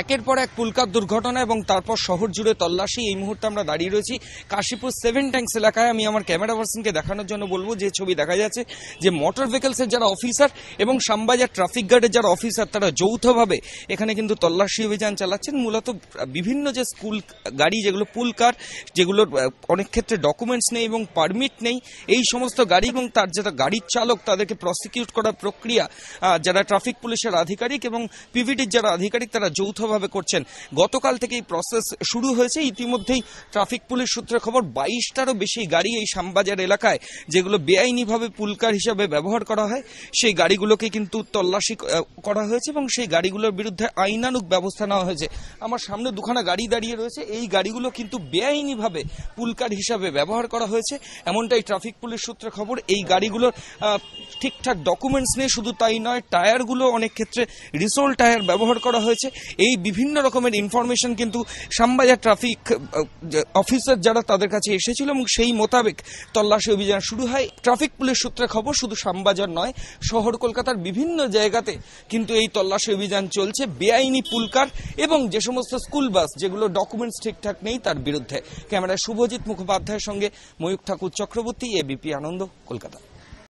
একের পর এক পুলকার দুর্ঘটনা এবং তারপর শহর জুড়ে তল্লাশি। এই মুহূর্তে আমরা দাঁড়িয়ে রয়েছি কাশীপুর 7 ট্যাঙ্কস এলাকায়। আমি আমার ক্যামেরা পার্সনকে দেখানোর জন্য বলবো যে ছবি দেখা যাচ্ছে যে মোটর ভেহিকলসের যারা অফিসার এবং শ্যামবাজার ট্রাফিক গার্ডের যারা অফিসার তারা যৌথভাবে এখানে কিন্তু তল্লাশি অভিযান চালাচ্ছেন। মূলত বিভিন্ন যে স্কুল গাড়ি যেগুলো পুলকার, যেগুলোর অনেক ক্ষেত্রে ডকুমেন্টস নেই এবং পারমিট নেই, এই সমস্ত গাড়ি এবং তার যারা গাড়ির চালক তাদেরকে প্রসিকিউট করার প্রক্রিয়া যারা ট্রাফিক পুলিশের আধিকারিক এবং পিভিটির যারা আধিকারিক তারা যৌথভাবে করছেন। গতকাল থেকে এই প্রসেস শুরু হয়েছে। ইতিমধ্যেই ট্রাফিক পুলিশ সূত্রে খবর 22টারও বেশি গাড়ি এই শ্যামবাজার এলাকায় যেগুলো বেআইনিভাবে পুলকার হিসাবে ব্যবহার করা হয় সেই গাড়িগুলোকে কিন্তু তল্লাশি করা হয়েছে এবং সেই গাড়িগুলোর বিরুদ্ধে আইনানুগ ব্যবস্থা নেওয়া হয়েছে। আমার সামনে দুখানা গাড়ি দাঁড়িয়ে রয়েছে, এই গাড়িগুলো কিন্তু বেআইনিভাবে পুলকার হিসাবে ব্যবহার করা হয়েছে এমনটাই ট্রাফিক পুলিশ সূত্রে খবর। এই গাড়িগুলোর ঠিকঠাক ডকুমেন্টস নেই, শুধু তাই নয় টায়ারগুলো অনেক ক্ষেত্রে রিসোল টায়ার ব্যবহার করা হয়েছে। এই বিভিন্ন রকমের ইনফরমেশন কিন্তু শ্যামবাজার ট্রাফিক অফিসার যারা তাদের কাছে এসেছিল এবং সেই মোতাবেক তল্লাশি অভিযান শুরু হয়। ট্রাফিক পুলিশ সূত্রে খবর শুধু শ্যামবাজার নয়, শহর কলকাতার বিভিন্ন জায়গাতে কিন্তু এই তল্লাশি অভিযান চলছে বেআইনি পুলকার এবং যে সমস্ত স্কুল বাস যেগুলো ডকুমেন্টস ঠিকঠাক নেই তার বিরুদ্ধে। ক্যামেরায় শুভজিৎ মুখোপাধ্যায়ের সঙ্গে ময়ূখ ঠাকুর চক্রবর্তী, এবিপি আনন্দ, কলকাতা।